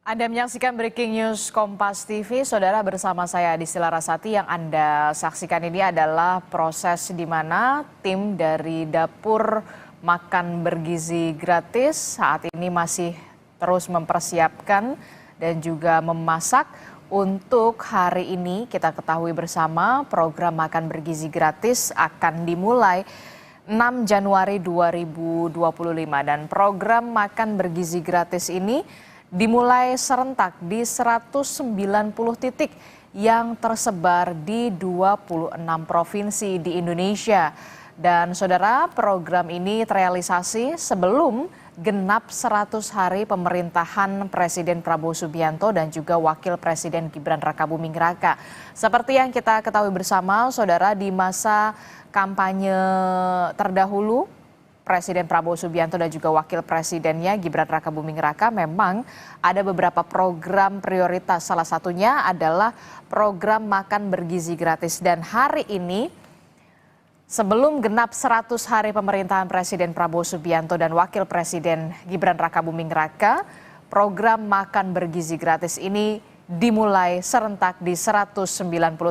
Anda menyaksikan Breaking News Kompas TV, Saudara, bersama saya Adisti Larasati. Yang Anda saksikan ini adalah proses di mana tim dari dapur makan bergizi gratis saat ini masih terus mempersiapkan dan juga memasak. Untuk hari ini kita ketahui bersama program makan bergizi gratis akan dimulai 6 Januari 2025 dan program makan bergizi gratis ini dimulai serentak di 190 titik yang tersebar di 26 provinsi di Indonesia. Dan saudara, program ini terrealisasi sebelum genap 100 hari pemerintahan Presiden Prabowo Subianto dan juga Wakil Presiden Gibran Rakabuming Raka. Seperti yang kita ketahui bersama, saudara, di masa kampanye terdahulu, Presiden Prabowo Subianto dan juga Wakil Presidennya Gibran Rakabuming Raka memang ada beberapa program prioritas. Salah satunya adalah program makan bergizi gratis. Dan hari ini, sebelum genap 100 hari pemerintahan Presiden Prabowo Subianto dan Wakil Presiden Gibran Rakabuming Raka, program makan bergizi gratis ini dimulai serentak di 190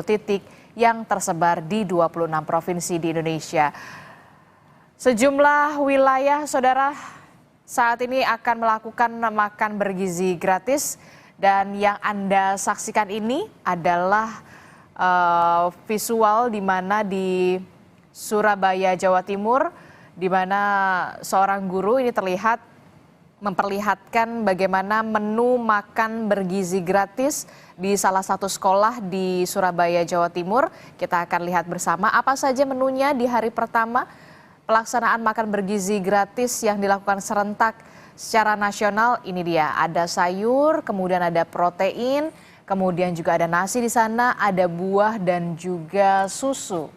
titik yang tersebar di 26 provinsi di Indonesia. Sejumlah wilayah, saudara, saat ini akan melakukan makan bergizi gratis. Dan yang Anda saksikan ini adalah visual di mana di Surabaya, Jawa Timur, di mana seorang guru ini terlihat memperlihatkan bagaimana menu makan bergizi gratis di salah satu sekolah di Surabaya, Jawa Timur. Kita akan lihat bersama apa saja menunya di hari pertama pelaksanaan makan bergizi gratis yang dilakukan serentak secara nasional. Ini dia, ada sayur, kemudian ada protein, kemudian juga ada nasi di sana, ada buah dan juga susu.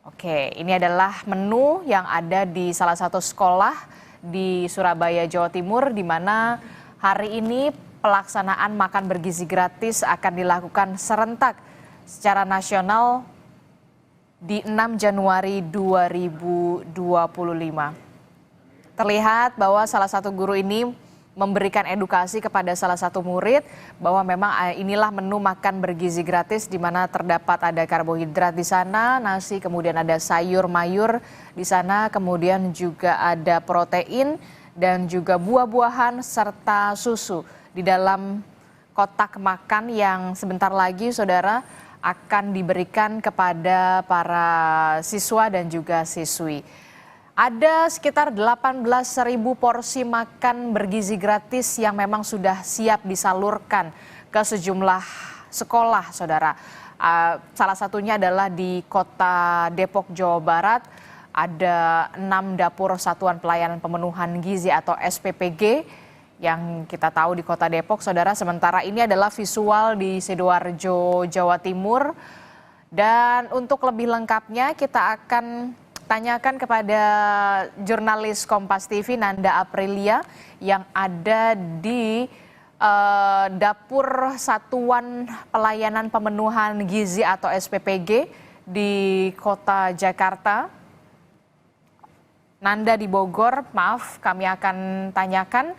Oke, ini adalah menu yang ada di salah satu sekolah di Surabaya, Jawa Timur, di mana hari ini pelaksanaan makan bergizi gratis akan dilakukan serentak secara nasional di 6 Januari 2025. Terlihat bahwa salah satu guru ini memberikan edukasi kepada salah satu murid bahwa memang inilah menu makan bergizi gratis di mana terdapat ada karbohidrat di sana, nasi, kemudian ada sayur mayur di sana, kemudian juga ada protein dan juga buah-buahan serta susu di dalam kotak makan yang sebentar lagi, saudara, akan diberikan kepada para siswa dan juga siswi. Ada sekitar 18.000 porsi makan bergizi gratis yang memang sudah siap disalurkan ke sejumlah sekolah, saudara. Salah satunya adalah di kota Depok, Jawa Barat. Ada 6 dapur Satuan Pelayanan Pemenuhan Gizi atau SPPG yang kita tahu di kota Depok, saudara. Sementara ini adalah visual di Sidoarjo, Jawa Timur. Dan untuk lebih lengkapnya kita akan tanyakan kepada jurnalis Kompas TV Nanda Aprilia yang ada di dapur Satuan Pelayanan Pemenuhan Gizi atau SPPG di kota Jakarta. Nanda di Bogor, maaf, kami akan tanyakan.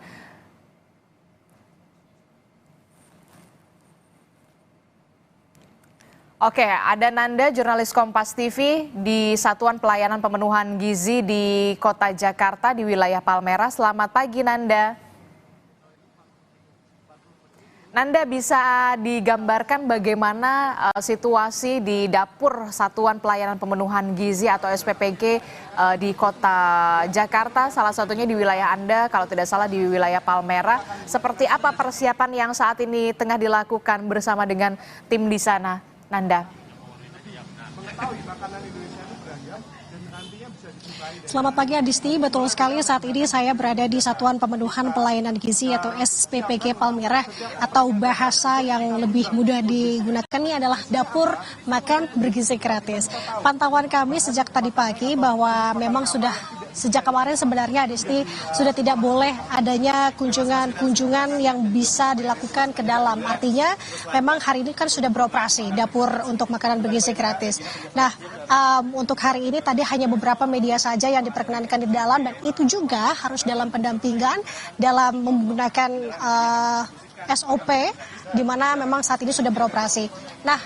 Oke, ada Nanda, jurnalis Kompas TV di Satuan Pelayanan Pemenuhan Gizi di Kota Jakarta di wilayah Palmerah. Selamat pagi, Nanda. Nanda, bisa digambarkan bagaimana situasi di dapur Satuan Pelayanan Pemenuhan Gizi atau SPPG di Kota Jakarta, salah satunya di wilayah Anda, kalau tidak salah di wilayah Palmerah. Seperti apa persiapan yang saat ini tengah dilakukan bersama dengan tim di sana? Nanda. Selamat pagi Adisti, betul sekali saat ini saya berada di Satuan Pemenuhan Pelayanan Gizi atau SPPG Palmerah, atau bahasa yang lebih mudah digunakan ini adalah dapur makan bergizi gratis. Pantauan kami sejak tadi pagi bahwa memang sudah sejak kemarin sebenarnya Adisti sudah tidak boleh adanya kunjungan yang bisa dilakukan ke dalam. Artinya memang hari ini kan sudah beroperasi dapur untuk makanan bergizi gratis. Nah, untuk hari ini tadi hanya beberapa media saja yang diperkenankan di dalam, dan itu juga harus dalam pendampingan dalam menggunakan SOP, di mana memang saat ini sudah beroperasi. Nah,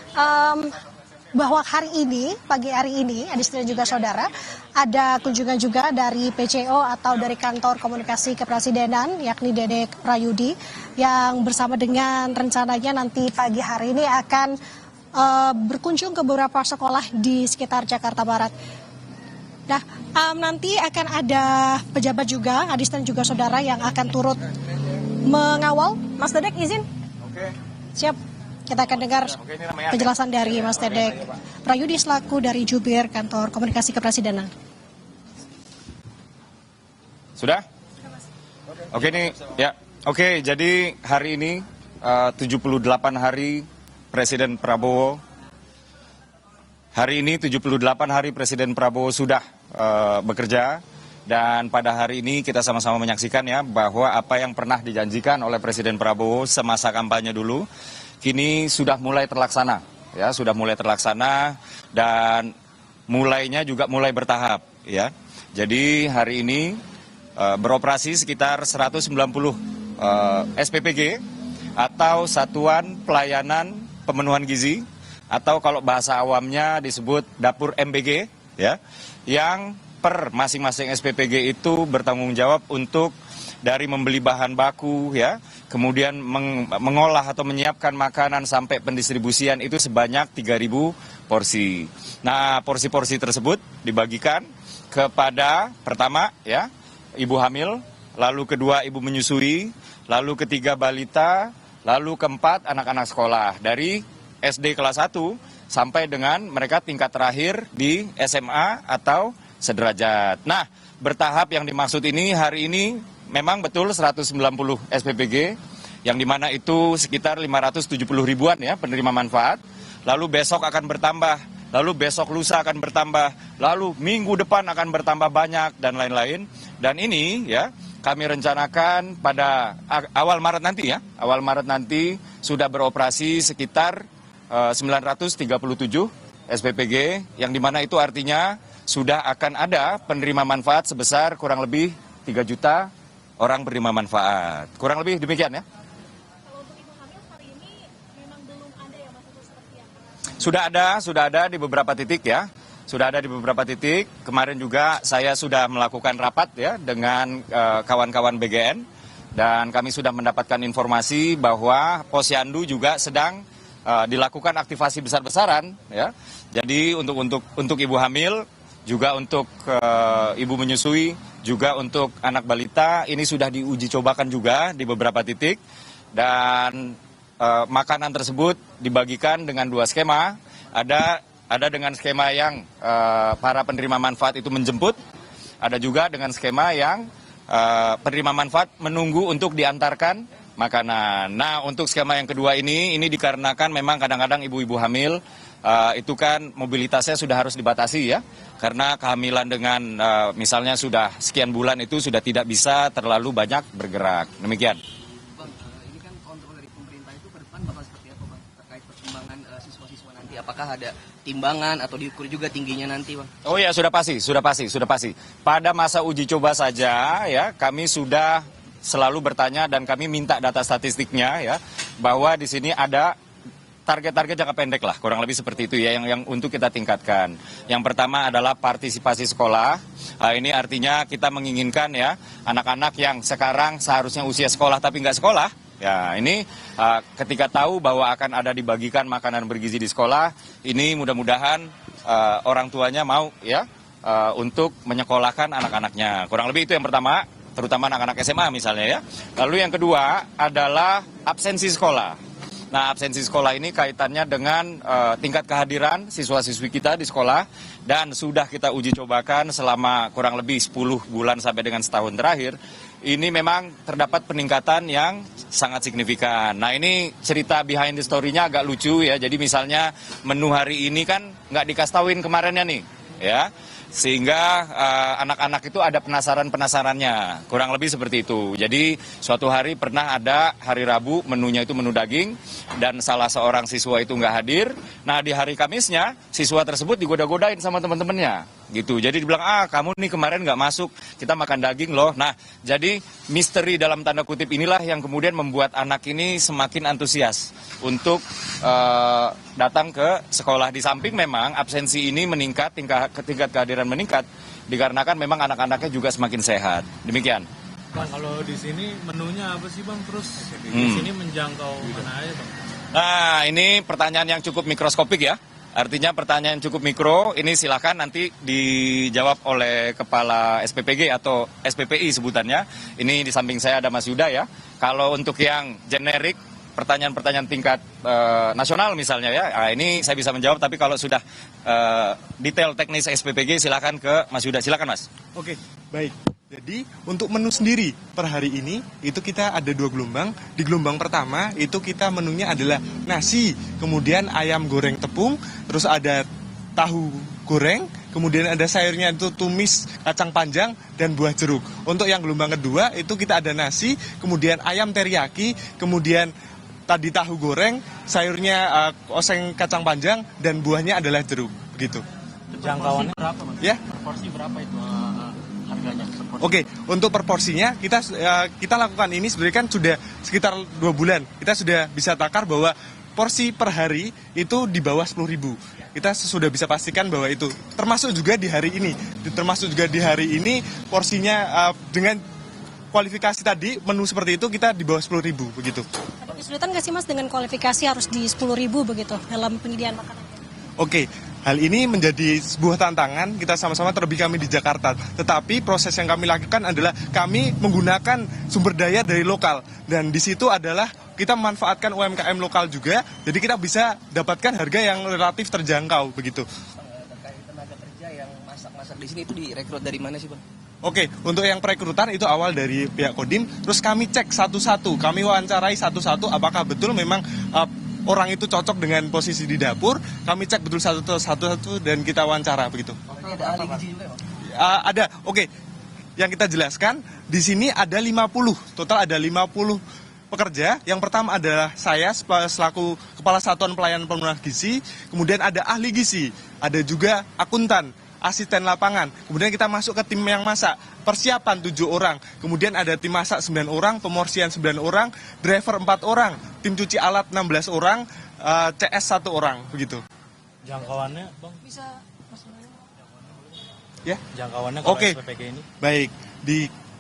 bahwa hari ini, pagi hari ini, Adisti dan juga saudara, ada kunjungan juga dari PCO atau dari Kantor Komunikasi Kepresidenan, yakni Dedek Prayudi, yang bersama dengan rencananya nanti pagi hari ini akan berkunjung ke beberapa sekolah di sekitar Jakarta Barat. Nah, nanti akan ada pejabat juga, Adisti dan juga saudara, yang akan turut mengawal. Mas Dedek, izin? Oke. Siap. Kita akan dengar penjelasan dari Mas Dedek Prayudi selaku dari Jubir Kantor Komunikasi Kepresidenan. Sudah? Oke nih, ya. Oke, jadi hari ini 78 hari Presiden Prabowo. Hari ini 78 hari Presiden Prabowo sudah bekerja. Dan pada hari ini kita sama-sama menyaksikan ya bahwa apa yang pernah dijanjikan oleh Presiden Prabowo semasa kampanye dulu, kini sudah mulai terlaksana, ya sudah mulai terlaksana dan mulainya juga mulai bertahap, ya. Jadi hari ini beroperasi sekitar 190 SPPG atau Satuan Pelayanan Pemenuhan Gizi atau kalau bahasa awamnya disebut dapur MBG, ya, yang per masing-masing SPPG itu bertanggung jawab untuk dari membeli bahan baku, ya, kemudian mengolah atau menyiapkan makanan sampai pendistribusian itu sebanyak 3.000 porsi. Nah, porsi-porsi tersebut dibagikan kepada pertama, ya, ibu hamil, lalu kedua ibu menyusui, lalu ketiga balita, lalu keempat anak-anak sekolah dari SD kelas 1 sampai dengan mereka tingkat terakhir di SMA atau sederajat. Nah, bertahap yang dimaksud ini hari ini memang betul 190 SPPG, yang dimana itu sekitar 570 ribuan ya penerima manfaat, lalu besok akan bertambah, lalu besok lusa akan bertambah, lalu minggu depan akan bertambah banyak, dan lain-lain. Dan ini ya kami rencanakan pada awal Maret nanti ya, awal Maret nanti sudah beroperasi sekitar 937 SPPG, yang dimana itu artinya sudah akan ada penerima manfaat sebesar kurang lebih 3 juta orang penerima manfaat. Kurang lebih demikian ya. Kalau untuk ibu hamil hari ini memang belum ada ya Mas, itu seperti apa? Sudah ada di beberapa titik ya. Sudah ada di beberapa titik. Kemarin juga saya sudah melakukan rapat ya dengan kawan-kawan BGN, dan kami sudah mendapatkan informasi bahwa Posyandu juga sedang dilakukan aktivasi besar-besaran ya. Jadi untuk ibu hamil, juga untuk ibu menyusui, juga untuk anak balita, ini sudah diuji cobakan juga di beberapa titik. Dan makanan tersebut dibagikan dengan 2 skema. Ada dengan skema yang para penerima manfaat itu menjemput, ada juga dengan skema yang penerima manfaat menunggu untuk diantarkan makanan. Nah, untuk skema yang kedua ini dikarenakan memang kadang-kadang ibu-ibu hamil itu kan mobilitasnya sudah harus dibatasi ya, karena kehamilan dengan misalnya sudah sekian bulan itu sudah tidak bisa terlalu banyak bergerak. Demikian. Bang, ini kan kontrol dari pemerintah itu ke depan bakal seperti apa Bang, terkait perkembangan siswa-siswa nanti? Apakah ada timbangan atau diukur juga tingginya nanti Bang? Oh ya, sudah pasti. Pada masa uji coba saja ya, kami sudah selalu bertanya dan kami minta data statistiknya ya, bahwa di sini ada target-target jangka pendek lah, kurang lebih seperti itu ya, yang untuk kita tingkatkan. Yang pertama adalah partisipasi sekolah. Ini artinya kita menginginkan ya, anak-anak yang sekarang seharusnya usia sekolah tapi nggak sekolah, ya ini ketika tahu bahwa akan ada dibagikan makanan bergizi di sekolah, ini mudah-mudahan orang tuanya mau ya untuk menyekolahkan anak-anaknya. Kurang lebih itu yang pertama, terutama anak-anak SMA misalnya ya. Lalu yang kedua adalah absensi sekolah. Nah, absensi sekolah ini kaitannya dengan tingkat kehadiran siswa-siswi kita di sekolah, dan sudah kita uji cobakan selama kurang lebih 10 bulan sampai dengan setahun terakhir. Ini memang terdapat peningkatan yang sangat signifikan. Nah, ini cerita behind the story-nya agak lucu ya. Jadi misalnya menu hari ini kan nggak dikasih tauin kemarinnya nih ya. sehingga anak-anak itu ada penasaran-penasarannya, kurang lebih seperti itu. Jadi suatu hari pernah ada hari Rabu menunya itu menu daging dan salah seorang siswa itu nggak hadir. Nah di hari Kamisnya siswa tersebut digoda-godain sama teman-temannya gitu. Jadi dibilang, kamu nih kemarin nggak masuk, kita makan daging loh. Nah jadi misteri dalam tanda kutip inilah yang kemudian membuat anak ini semakin antusias untuk datang ke sekolah. Di samping memang absensi ini meningkat, tingkat kehadiran meningkat, dikarenakan memang anak-anaknya juga semakin sehat. Demikian. Bang, kalau di sini menunya apa sih Bang? Terus di sini menjangkau mana aja Bang? Nah ini pertanyaan yang cukup mikroskopik ya. Artinya pertanyaan cukup mikro, ini silakan nanti dijawab oleh Kepala SPPG atau SPPI sebutannya. Ini di samping saya ada Mas Yuda ya. Kalau untuk yang generik, pertanyaan-pertanyaan tingkat nasional misalnya ya, ini saya bisa menjawab. Tapi kalau sudah detail teknis SPPG silakan ke Mas Yuda. Silakan Mas. Oke, baik. Jadi untuk menu sendiri per hari ini itu kita ada 2 gelombang. Di gelombang pertama itu kita menunya adalah nasi, kemudian ayam goreng tepung, terus ada tahu goreng, kemudian ada sayurnya itu tumis kacang panjang dan buah jeruk. Untuk yang gelombang kedua itu kita ada nasi, kemudian ayam teriyaki, kemudian tadi tahu goreng, sayurnya oseng kacang panjang dan buahnya adalah jeruk begitu. Jangkauannya berapa Mas? Ya. Per porsi berapa itu harganya? Oke, untuk per porsinya kita lakukan ini sebenarnya kan sudah sekitar 2 bulan. Kita sudah bisa takar bahwa porsi per hari itu di bawah 10.000. Kita sudah bisa pastikan bahwa itu termasuk juga di hari ini. Termasuk juga di hari ini porsinya dengan kualifikasi tadi menu seperti itu kita di bawah 10.000 begitu. Ada kesulitan nggak sih Mas dengan kualifikasi harus di 10.000 begitu dalam penyediaan makanan? Oke, hal ini menjadi sebuah tantangan kita sama-sama, terlebih kami di Jakarta. Tetapi proses yang kami lakukan adalah kami menggunakan sumber daya dari lokal. Dan di situ adalah kita memanfaatkan UMKM lokal juga, jadi kita bisa dapatkan harga yang relatif terjangkau begitu. Terkait tenaga kerja yang masak-masak di sini itu direkrut dari mana sih Bang? Oke, untuk yang perekrutan itu awal dari pihak Kodim, terus kami cek satu-satu, kami wawancarai satu-satu apakah betul memang orang itu cocok dengan posisi di dapur, kami cek betul satu-satu dan kita wawancara begitu. Ini ada ahli gizi juga ya Bang? Ada, oke. Yang kita jelaskan, di sini ada 50, total ada 50 pekerja. Yang pertama adalah saya selaku Kepala Satuan Pelayanan Pemenuhan Gizi, kemudian ada ahli gizi, ada juga akuntan, asisten lapangan, kemudian kita masuk ke tim yang masak, persiapan 7 orang, kemudian ada tim masak 9 orang, pemorsian 9 orang, driver 4 orang, tim cuci alat 16 orang, CS 1 orang, begitu. Jangkauannya Bang? Bisa Ya. Jangkauannya kalau Oke. SPPG ini? Baik,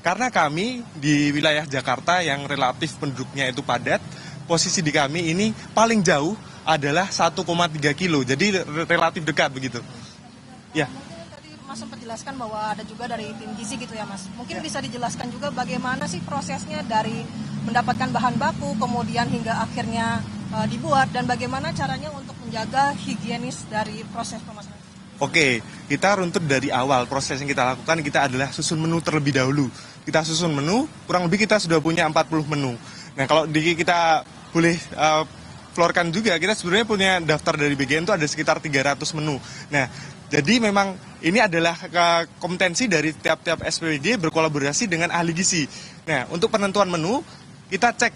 karena kami di wilayah Jakarta yang relatif penduduknya itu padat, posisi di kami ini paling jauh adalah 1,3 kilo, jadi relatif dekat begitu. Ya. Mungkin tadi Mas sempat jelaskan bahwa ada juga dari tim gizi gitu ya Mas. Mungkin bisa dijelaskan juga bagaimana sih prosesnya dari mendapatkan bahan baku kemudian hingga akhirnya dibuat dan bagaimana caranya untuk menjaga higienis dari proses pemasakan. Oke, kita runtut dari awal. Proses yang kita lakukan, kita adalah susun menu terlebih dahulu. Kita susun menu, kurang lebih kita sudah punya 40 menu. Nah, kalau kita boleh florkan juga, kita sebenarnya punya daftar dari BGN itu ada sekitar 300 menu. Nah, jadi memang ini adalah kompetensi dari tiap-tiap SPPG berkolaborasi dengan ahli gizi. Nah, untuk penentuan menu, kita cek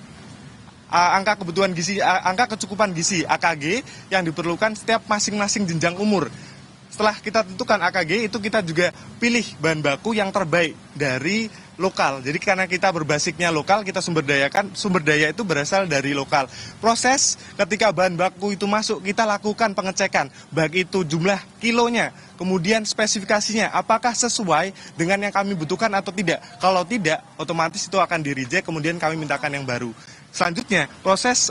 angka kebutuhan gizi, angka kecukupan gizi AKG yang diperlukan setiap masing-masing jenjang umur. Setelah kita tentukan AKG itu kita juga pilih bahan baku yang terbaik dari lokal. Jadi karena kita berbasisnya lokal, kita sumber daya itu berasal dari lokal. Proses ketika bahan baku itu masuk, kita lakukan pengecekan, baik itu jumlah kilonya, kemudian spesifikasinya, apakah sesuai dengan yang kami butuhkan atau tidak. Kalau tidak, otomatis itu akan di-reject, kemudian kami mintakan yang baru. Selanjutnya, proses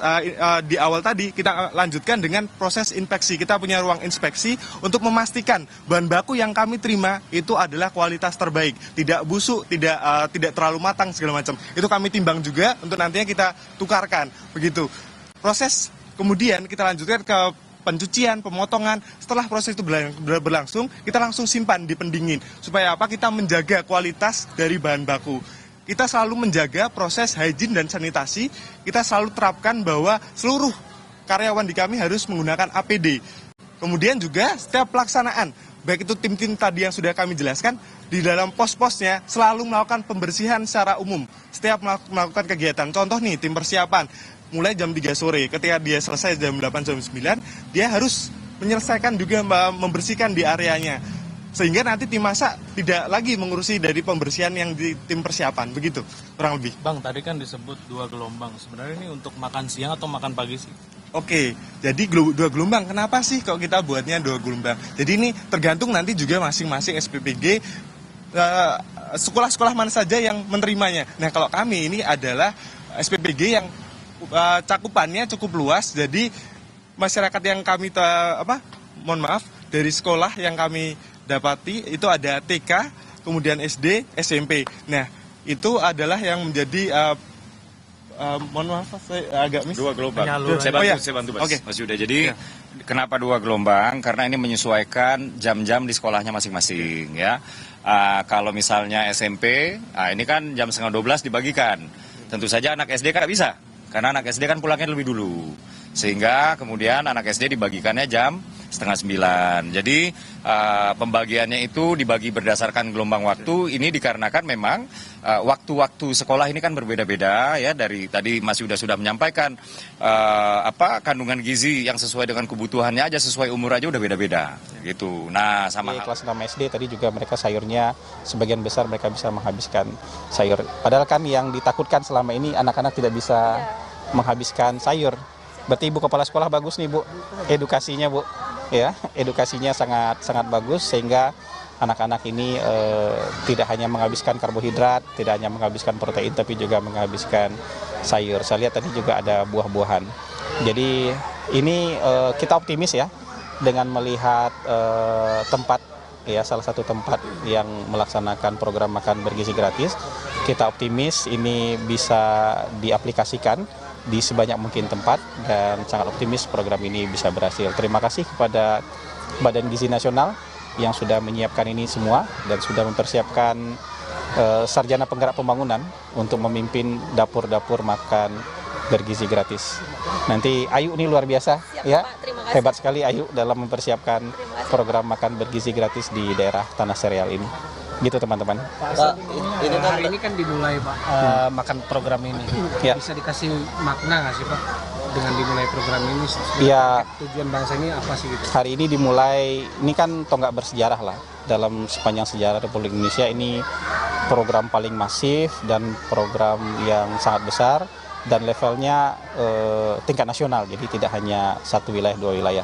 di awal tadi kita lanjutkan dengan proses inspeksi. Kita punya ruang inspeksi untuk memastikan bahan baku yang kami terima itu adalah kualitas terbaik, tidak busuk, tidak terlalu matang segala macam. Itu kami timbang juga untuk nantinya kita tukarkan, begitu. Proses kemudian kita lanjutkan ke pencucian, pemotongan. Setelah proses itu berlangsung, kita langsung simpan di pendingin supaya apa? Kita menjaga kualitas dari bahan baku. Kita selalu menjaga proses hygiene dan sanitasi, kita selalu terapkan bahwa seluruh karyawan di kami harus menggunakan APD. Kemudian juga setiap pelaksanaan baik itu tim-tim tadi yang sudah kami jelaskan, di dalam pos-posnya selalu melakukan pembersihan secara umum setiap melakukan kegiatan. Contoh nih, tim persiapan mulai jam 3 sore, ketika dia selesai jam 8, jam 9, dia harus menyelesaikan juga membersihkan di areanya. Sehingga nanti tim masak tidak lagi mengurusi dari pembersihan yang di tim persiapan, begitu kurang lebih. Bang, tadi kan disebut 2 gelombang. Sebenarnya ini untuk makan siang atau makan pagi sih? Oke, jadi 2 gelombang. Kenapa sih kok kita buatnya 2 gelombang? Jadi ini tergantung nanti juga masing-masing SPPG, sekolah-sekolah mana saja yang menerimanya. Nah, kalau kami ini adalah SPPG yang cakupannya cukup luas, jadi masyarakat yang kami dari sekolah yang kami dapati itu ada TK, kemudian SD, SMP. Nah, itu adalah yang menjadi mohon maaf, saya agak miss. 2 gelombang. Saya bantu Mas. Oke. Mas Yuda. Jadi kenapa 2 gelombang? Karena ini menyesuaikan jam-jam di sekolahnya masing-masing ya. Kalau misalnya SMP, ini kan jam setengah 12 dibagikan. Tentu saja anak SD kan bisa, karena anak SD kan pulangnya lebih dulu. Sehingga kemudian anak SD dibagikannya jam setengah 9. Jadi pembagiannya itu dibagi berdasarkan gelombang waktu. Ini dikarenakan memang waktu-waktu sekolah ini kan berbeda-beda ya. Dari tadi Mas Yuda sudah menyampaikan kandungan gizi yang sesuai dengan kebutuhannya aja, sesuai umur aja udah beda-beda gitu. Nah, sama di kelas 6 SD tadi juga mereka sayurnya sebagian besar mereka bisa menghabiskan sayur. Padahal kan yang ditakutkan selama ini anak-anak tidak bisa menghabiskan sayur. Berarti Ibu Kepala Sekolah bagus nih Bu, edukasinya Bu, ya edukasinya sangat bagus sehingga anak-anak ini tidak hanya menghabiskan karbohidrat, tidak hanya menghabiskan protein, tapi juga menghabiskan sayur. Saya lihat tadi juga ada buah-buahan. Jadi ini kita optimis ya dengan melihat tempat ya, salah satu tempat yang melaksanakan program makan bergizi gratis. Kita optimis ini bisa diaplikasikan di sebanyak mungkin tempat dan sangat optimis program ini bisa berhasil. Terima kasih kepada Badan Gizi Nasional yang sudah menyiapkan ini semua dan sudah mempersiapkan sarjana penggerak pembangunan untuk memimpin dapur-dapur makan bergizi gratis. Nanti Ayu ini luar biasa. Siap, ya, Pak, hebat sekali Ayu dalam mempersiapkan program makan bergizi gratis di daerah Tanah Sereal ini. Gitu teman-teman. Pak, ini kan hari ini kan dimulai Pak makan program ini. Ya. Bisa dikasih makna nggak sih Pak dengan dimulai program ini? Ya. Tujuan bangsa ini apa sih gitu? Hari ini dimulai, ini kan tonggak bersejarah lah dalam sepanjang sejarah Republik Indonesia. Ini program paling masif dan program yang sangat besar dan levelnya tingkat nasional. Jadi tidak hanya satu wilayah, 2 wilayah,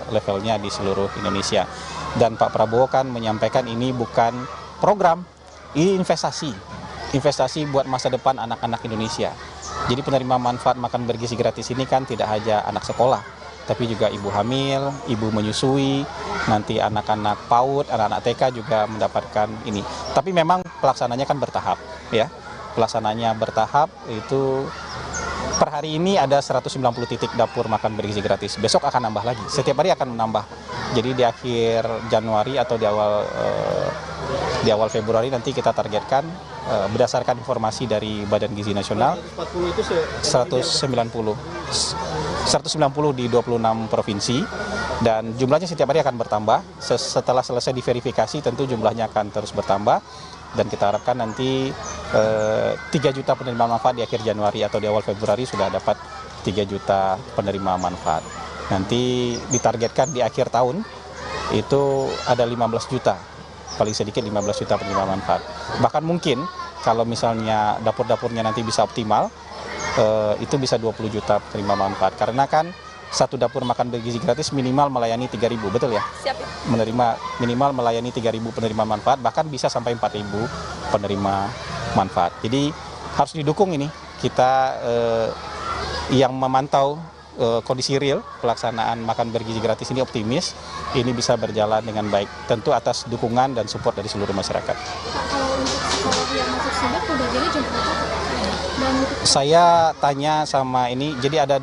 levelnya di seluruh Indonesia. Dan Pak Prabowo kan menyampaikan ini bukan program, ini investasi buat masa depan anak-anak Indonesia. Jadi penerima manfaat makan bergizi gratis ini kan tidak hanya anak sekolah, tapi juga ibu hamil, ibu menyusui, nanti anak-anak PAUD, anak-anak TK juga mendapatkan ini. Tapi memang pelaksananya kan bertahap, ya. Pelaksananya bertahap itu per hari ini ada 190 titik dapur makan bergizi gratis. Besok akan nambah lagi, setiap hari akan menambah. Jadi di akhir Januari atau di awal Februari nanti kita targetkan berdasarkan informasi dari Badan Gizi Nasional 190 di 26 provinsi dan jumlahnya setiap hari akan bertambah. Setelah selesai diverifikasi tentu jumlahnya akan terus bertambah dan kita harapkan nanti 3 juta penerima manfaat di akhir Januari atau di awal Februari sudah dapat 3 juta penerima manfaat. Nanti ditargetkan di akhir tahun itu ada 15 juta, paling sedikit 15 juta penerima manfaat. Bahkan mungkin kalau misalnya dapur-dapurnya nanti bisa optimal, itu bisa 20 juta penerima manfaat. Karena kan satu dapur makan bergizi gratis minimal melayani 3.000, betul ya? Siap. Minimal melayani 3.000 penerima manfaat, bahkan bisa sampai 4.000 penerima manfaat. Jadi harus didukung ini. Kita yang memantau kondisi real pelaksanaan makan bergizi gratis ini optimis ini bisa berjalan dengan baik, tentu atas dukungan dan support dari seluruh masyarakat. Kalau untuk sekolah yang masuk sidak pembagiannya jam berapa? Saya tanya sama ini, jadi ada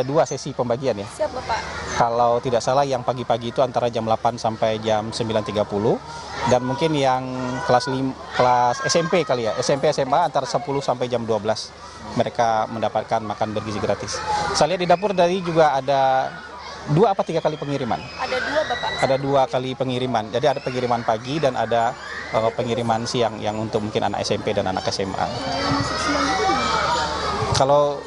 dua sesi pembagian ya. Siap Bapak. Kalau tidak salah yang pagi-pagi itu antara jam 8 sampai jam 9.30 dan mungkin yang kelas SMP kali ya, SMP SMA antara 10 sampai jam 12 mereka mendapatkan makan bergizi gratis. Saya lihat di dapur dari juga ada 2 apa 3 kali pengiriman? Ada 2 Bapak. Ada 2 kali pengiriman. Jadi ada pengiriman pagi dan ada pengiriman siang yang untuk mungkin anak SMP dan anak SMA. Masuk siang itu gimana? Kalau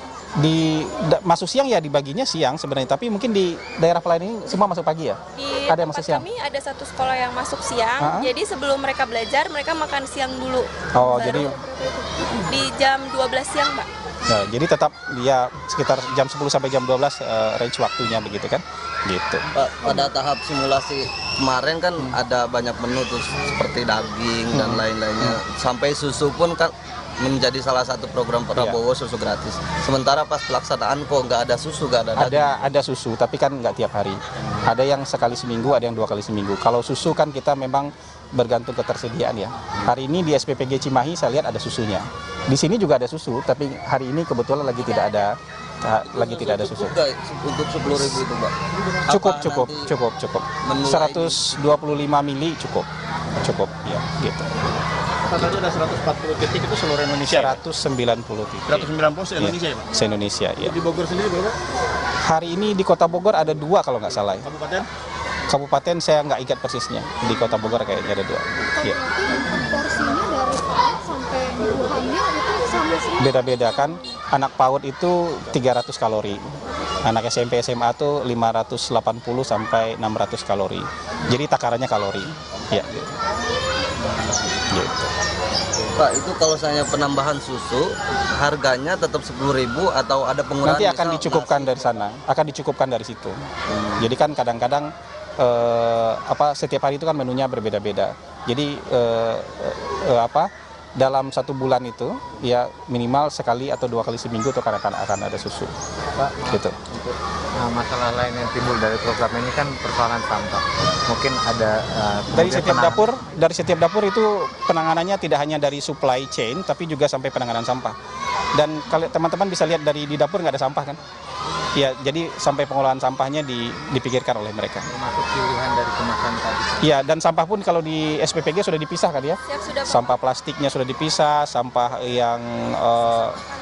masuk siang ya dibaginya siang sebenarnya, tapi mungkin di daerah pelayanan ini semua masuk pagi ya? Di Ada yang tempat masuk siang? kami ada satu sekolah yang masuk siang, jadi sebelum mereka belajar, mereka makan siang dulu. Oh, Baru jadi di jam 12 siang, Mbak. ya, jadi tetap ya sekitar jam 10 sampai jam 12 range waktunya begitu kan? Gitu. Pak, pada tahap simulasi kemarin kan ada banyak menu tuh seperti daging dan lain-lainnya. Sampai susu pun kan menjadi salah satu program Prabowo susu gratis. Sementara pas pelaksanaan kok nggak ada susu, nggak ada daging. Ada susu, tapi kan nggak tiap hari. Ada yang sekali seminggu, ada yang 2 kali seminggu. Kalau susu kan kita memang bergantung ketersediaan ya. Hari ini di SPPG Cimahi saya lihat ada susunya. Di sini juga ada susu, tapi hari ini kebetulan lagi tidak ada susu. Juga untuk 10.000 itu, Mbak. Cukup. 125 mili cukup ya gitu. Tadi ada 140 titik itu seluruh Indonesia. 190 titik. 190 se-Indonesia ya, Pak? Se-Indonesia ya. Di Bogor sendiri berapa? Hari ini di Kota Bogor ada 2 kalau nggak salah. Kabupaten? Kabupaten saya nggak ingat persisnya. Di Kota Bogor kayaknya ada 2. Ya. Berarti porsinya dari PAUD sampai ibu hamil itu sama sih? Beda-beda kan. Anak PAUD itu 300 kalori. Anak SMP SMA itu 580 sampai 600 kalori. Jadi takarannya kalori. Ya. Gitu. Pak, itu kalau saya penambahan susu, harganya tetap 10.000 atau ada pengurangan? Nanti akan dicukupkan dari sana, akan dicukupkan dari situ. Jadi kan kadang-kadang setiap hari itu kan menunya berbeda-beda. Jadi dalam 1 bulan itu ya minimal sekali atau 2 kali seminggu itu akan ada susu. Pak, gitu. Masalah lain yang timbul dari program ini kan persoalan sampah. Mungkin ada dari setiap dapur itu penanganannya tidak hanya dari supply chain tapi juga sampai penanganan sampah. Dan kalau teman-teman bisa lihat di dapur nggak ada sampah kan? Ya, jadi sampai pengolahan sampahnya dipikirkan oleh mereka. Termasuk pilihan dari kemasan tadi. Ya, dan sampah pun kalau di SPPG sudah dipisah kan ya? Sampah plastiknya sudah dipisah, sampah yang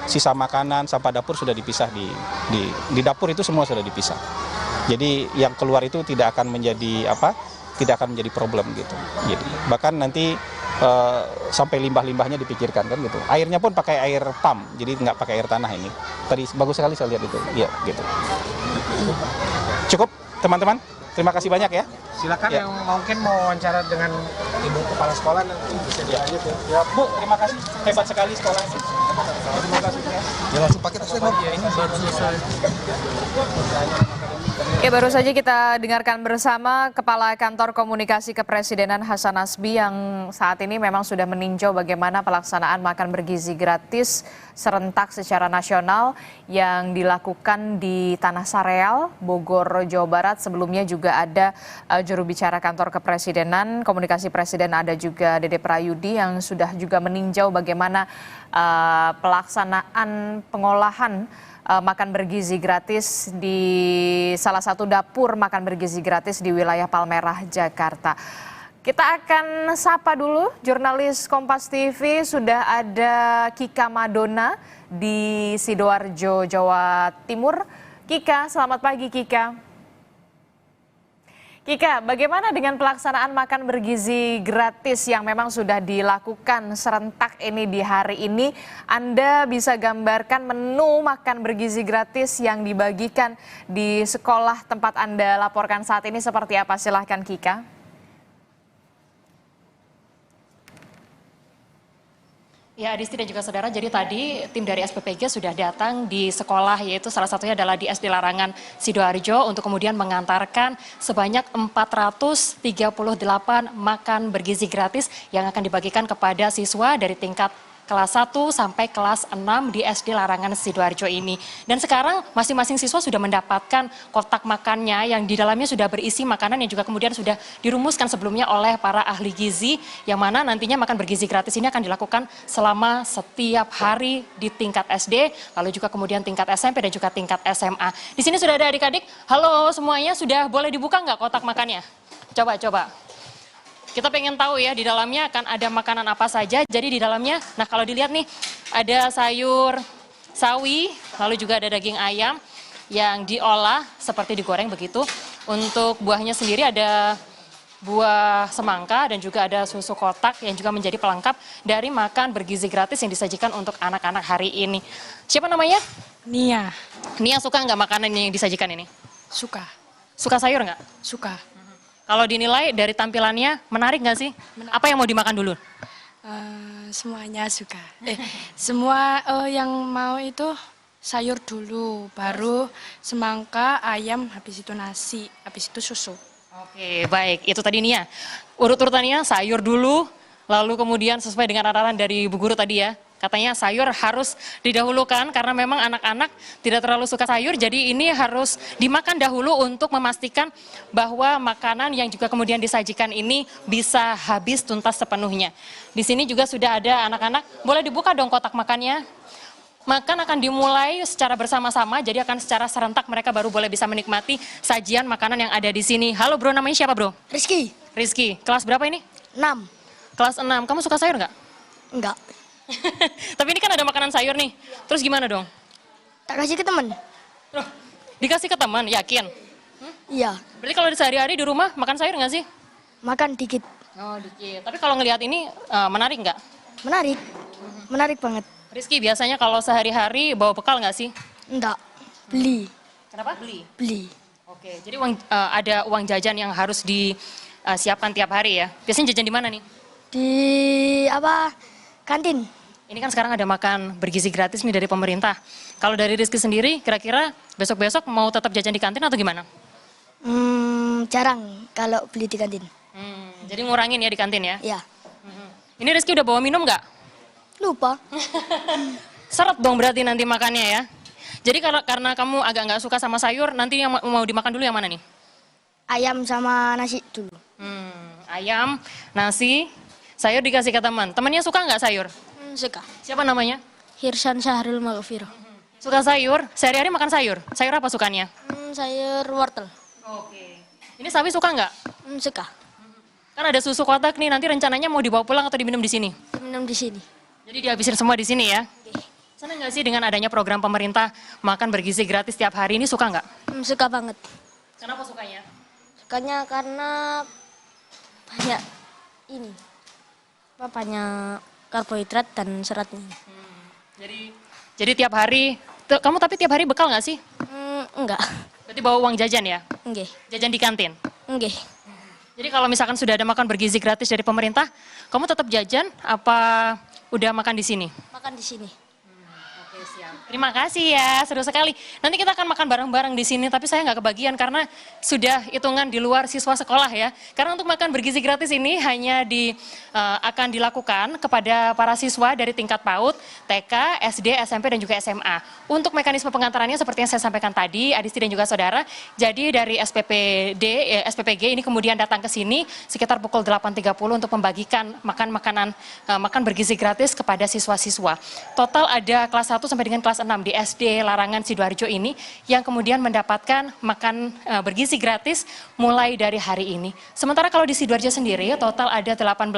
sisa makanan, sampah dapur sudah dipisah di dapur itu semua sudah dipisah. Jadi yang keluar itu tidak akan menjadi problem gitu. Jadi bahkan nanti sampai limbah-limbahnya dipikirkan kan gitu. Airnya pun pakai air pump, jadi nggak pakai air tanah ini. Tadi bagus sekali saya lihat itu, ya gitu. Cukup teman-teman, terima kasih banyak ya. Silakan ya. Yang mungkin mau wawancara dengan ibu kepala sekolah nanti bisa dilanjut ya. Ya Bu, terima kasih, hebat sekali sekolahnya. Terima kasih ya. Ya langsung pakai tasnya Bob. Ini baru selesai. Ya, baru saja kita dengarkan bersama Kepala Kantor Komunikasi Kepresidenan Hasan Nasbi yang saat ini memang sudah meninjau bagaimana pelaksanaan makan bergizi gratis serentak secara nasional yang dilakukan di Tanah Sareal, Bogor, Jawa Barat. Sebelumnya juga ada juru bicara Kantor Kepresidenan, Komunikasi Presiden, ada juga Dede Prayudi yang sudah juga meninjau bagaimana pelaksanaan pengolahan makan bergizi gratis di salah satu dapur makan bergizi gratis di wilayah Palmerah, Jakarta. Kita akan sapa dulu jurnalis Kompas TV, sudah ada Kika Madona di Sidoarjo, Jawa Timur. Kika, selamat pagi Kika. Kika, bagaimana dengan pelaksanaan makan bergizi gratis yang memang sudah dilakukan serentak ini di hari ini? Anda bisa gambarkan menu makan bergizi gratis yang dibagikan di sekolah tempat Anda laporkan saat ini seperti apa? Silahkan Kika. Ya, Adisti dan juga saudara, jadi tadi tim dari SPPG sudah datang di sekolah, yaitu salah satunya adalah di SD Larangan Sidoarjo untuk kemudian mengantarkan sebanyak 438 makan bergizi gratis yang akan dibagikan kepada siswa dari tingkat kelas 1 sampai kelas 6 di SD Larangan Sidoarjo ini. Dan sekarang masing-masing siswa sudah mendapatkan kotak makannya yang di dalamnya sudah berisi makanan yang juga kemudian sudah dirumuskan sebelumnya oleh para ahli gizi, yang mana nantinya makan bergizi gratis ini akan dilakukan selama setiap hari di tingkat SD, lalu juga kemudian tingkat SMP dan juga tingkat SMA. Di sini sudah ada adik-adik. Halo semuanya, sudah boleh dibuka nggak kotak makannya? Coba. Kita pengen tahu ya di dalamnya akan ada makanan apa saja. Jadi di dalamnya, nah kalau dilihat nih ada sayur sawi, lalu juga ada daging ayam. yang diolah seperti digoreng begitu. Untuk buahnya sendiri ada buah semangka dan juga ada susu kotak yang juga menjadi pelengkap dari makan bergizi gratis yang disajikan untuk anak-anak hari ini. Siapa namanya? Nia. Nia suka nggak makanan yang disajikan ini? Suka. Suka sayur nggak? Suka. Kalau dinilai dari tampilannya menarik nggak sih? Apa yang mau dimakan dulu? Semuanya suka. Semua yang mau itu sayur dulu, baru semangka, ayam, habis itu nasi, habis itu susu. Oke, baik. Itu tadi Nia. Urut-urutannya sayur dulu, lalu kemudian sesuai dengan arahan dari Bu Guru tadi ya. Katanya sayur harus didahulukan karena memang anak-anak tidak terlalu suka sayur, jadi ini harus dimakan dahulu untuk memastikan bahwa makanan yang juga kemudian disajikan ini bisa habis tuntas sepenuhnya. Di sini juga sudah ada anak-anak, boleh dibuka dong kotak makannya. Makan akan dimulai secara bersama-sama, jadi akan secara serentak mereka baru boleh bisa menikmati sajian makanan yang ada di sini. Halo bro, namanya siapa bro? Rizky. Rizky, kelas berapa ini? 6. Kelas 6, kamu suka sayur nggak? Enggak. Tapi ini kan ada makanan sayur nih, terus gimana dong? Tak kasih ke teman. Loh, dikasih ke teman, yakin? Iya. Berarti kalau sehari-hari di rumah makan sayur nggak sih? Makan dikit. Oh dikit, tapi kalau ngelihat ini menarik nggak? Menarik. Menarik banget. Rizky, biasanya kalau sehari-hari bawa bekal nggak sih? Enggak. Beli. Kenapa? Beli. Beli. Oke, jadi ada uang jajan yang harus disiapkan tiap hari ya. Biasanya jajan di mana nih? Di kantin. Ini kan sekarang ada makan bergizi gratis nih dari pemerintah. Kalau dari Rizky sendiri, kira-kira besok-besok mau tetap jajan di kantin atau gimana? Jarang kalau beli di kantin. Jadi ngurangin ya di kantin ya? Iya. Ini Rizky udah bawa minum nggak? Lupa. Seret dong berarti nanti makannya ya. Jadi karena kamu agak nggak suka sama sayur, nanti yang mau dimakan dulu yang mana nih? Ayam sama nasi dulu. Ayam, nasi, sayur dikasih ke teman. Temannya suka nggak sayur? Suka. Siapa namanya? Hirsan Syahrul Maghfirah. Suka sayur? Sehari-hari makan sayur? Sayur apa sukanya? Sayur wortel. Oke. Ini Sawi suka nggak? Suka. Kan ada susu kotak nih, nanti rencananya mau dibawa pulang atau diminum di sini? Minum di sini. Jadi dihabisin semua di sini ya? Senang nggak sih dengan adanya program pemerintah makan bergizi gratis tiap hari ini, suka nggak? Suka banget. Kenapa sukanya? Sukanya karena banyak ini, banyak karbohidrat dan seratnya. Jadi tiap hari, kamu tapi tiap hari bekal nggak sih? Enggak. Berarti bawa uang jajan ya? Enggak. Jajan di kantin? Enggak. Jadi kalau misalkan sudah ada makan bergizi gratis dari pemerintah, kamu tetap jajan apa udah makan di sini? Makan di sini. Oke, siap. Terima kasih ya, seru sekali. Nanti kita akan makan bareng-bareng di sini, tapi saya nggak kebagian karena sudah hitungan di luar siswa sekolah ya. Karena untuk makan bergizi gratis ini hanya akan dilakukan kepada para siswa dari tingkat PAUD, TK, SD, SMP, dan juga SMA. Untuk mekanisme pengantarannya seperti yang saya sampaikan tadi, Adisti dan juga saudara, jadi dari SPPG ini kemudian datang ke sini sekitar pukul 8.30 untuk membagikan makan bergizi gratis kepada siswa-siswa. Total ada kelas 1 sampai dengan kelas 6 di SD Larangan Sidoarjo ini yang kemudian mendapatkan makan bergizi gratis mulai dari hari ini. Sementara kalau di Sidoarjo sendiri total ada 18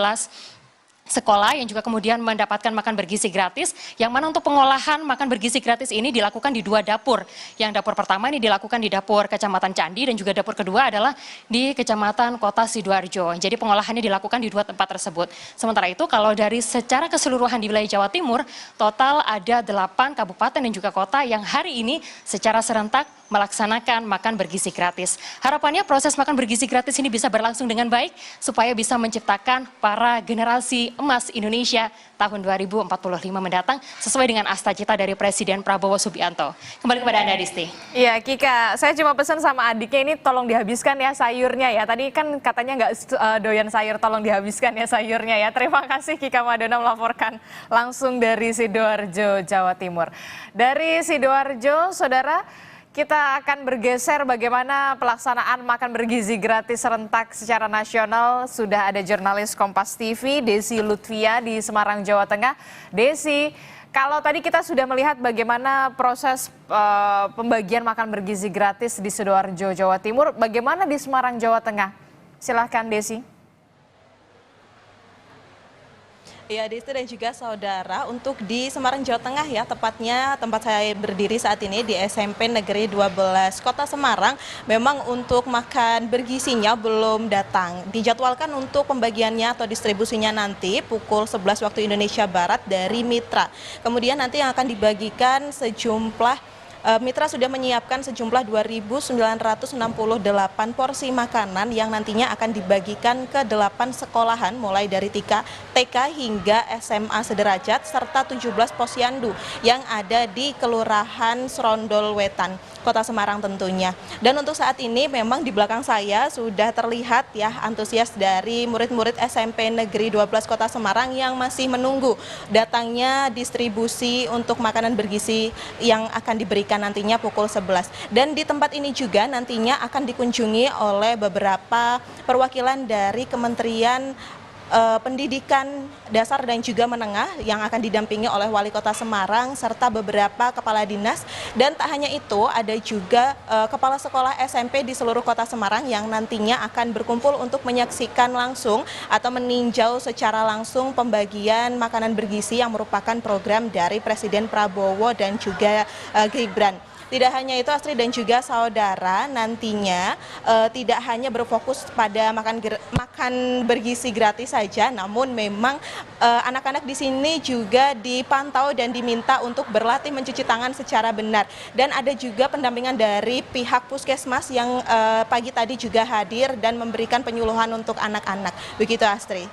sekolah yang juga kemudian mendapatkan makan bergizi gratis, yang mana untuk pengolahan makan bergizi gratis ini dilakukan di 2 dapur. Yang dapur pertama ini dilakukan di dapur Kecamatan Candi dan juga dapur kedua adalah di Kecamatan Kota Sidoarjo. Jadi pengolahannya dilakukan di 2 tempat tersebut. Sementara itu kalau dari secara keseluruhan di wilayah Jawa Timur, total ada 8 kabupaten dan juga kota yang hari ini secara serentak melaksanakan makan bergizi gratis. Harapannya proses makan bergizi gratis ini bisa berlangsung dengan baik supaya bisa menciptakan para generasi emas Indonesia tahun 2045 mendatang sesuai dengan asta-cita dari Presiden Prabowo Subianto. Kembali kepada Anda, Disti. Iya, Kika, saya cuma pesan sama adiknya ini tolong dihabiskan ya sayurnya ya. Tadi kan katanya nggak doyan sayur, tolong dihabiskan ya sayurnya ya. Terima kasih Kika Madona melaporkan langsung dari Sidoarjo, Jawa Timur. Dari Sidoarjo, saudara, kita akan bergeser bagaimana pelaksanaan makan bergizi gratis serentak secara nasional. Sudah ada jurnalis Kompas TV, Desi Lutfia di Semarang, Jawa Tengah. Desi, kalau tadi kita sudah melihat bagaimana proses pembagian makan bergizi gratis di Sidoarjo, Jawa Timur, bagaimana di Semarang, Jawa Tengah? Silahkan Desi. Ya, Desti dan juga saudara, untuk di Semarang, Jawa Tengah ya, tepatnya tempat saya berdiri saat ini di SMP Negeri 12 Kota Semarang, memang untuk makan bergizinya belum datang. Dijadwalkan untuk pembagiannya atau distribusinya nanti pukul 11 waktu Indonesia Barat dari Mitra. Kemudian nanti yang akan dibagikan sejumlah Mitra sudah menyiapkan sejumlah 2.968 porsi makanan yang nantinya akan dibagikan ke 8 sekolahan mulai dari TK hingga SMA sederajat serta 17 posyandu yang ada di Kelurahan Srondol Wetan, Kota Semarang tentunya. Dan untuk saat ini memang di belakang saya sudah terlihat ya antusias dari murid-murid SMP Negeri 12 Kota Semarang yang masih menunggu datangnya distribusi untuk makanan bergizi yang akan diberikan nantinya pukul 11. Dan di tempat ini juga nantinya akan dikunjungi oleh beberapa perwakilan dari Kementerian Pendidikan Dasar dan juga Menengah yang akan didampingi oleh Wali Kota Semarang serta beberapa kepala dinas. Dan tak hanya itu, ada juga kepala sekolah SMP di seluruh Kota Semarang yang nantinya akan berkumpul untuk menyaksikan langsung atau meninjau secara langsung pembagian makanan bergizi yang merupakan program dari Presiden Prabowo dan juga Gibran. Tidak hanya itu, Astrid dan juga saudara, nantinya tidak hanya berfokus pada makan bergizi gratis saja, namun memang anak-anak di sini juga dipantau dan diminta untuk berlatih mencuci tangan secara benar. Dan ada juga pendampingan dari pihak puskesmas yang pagi tadi juga hadir dan memberikan penyuluhan untuk anak-anak. Begitu, Astrid.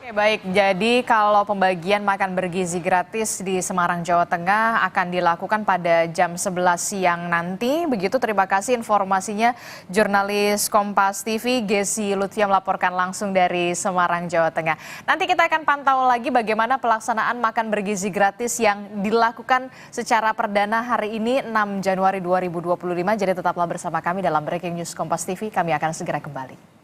Oke, baik, jadi kalau pembagian makan bergizi gratis di Semarang, Jawa Tengah akan dilakukan pada jam 11 siang nanti. Begitu, terima kasih informasinya jurnalis Kompas TV Gesi Lutia melaporkan langsung dari Semarang, Jawa Tengah. Nanti kita akan pantau lagi bagaimana pelaksanaan makan bergizi gratis yang dilakukan secara perdana hari ini 6 Januari 2025. Jadi tetaplah bersama kami dalam Breaking News Kompas TV, kami akan segera kembali.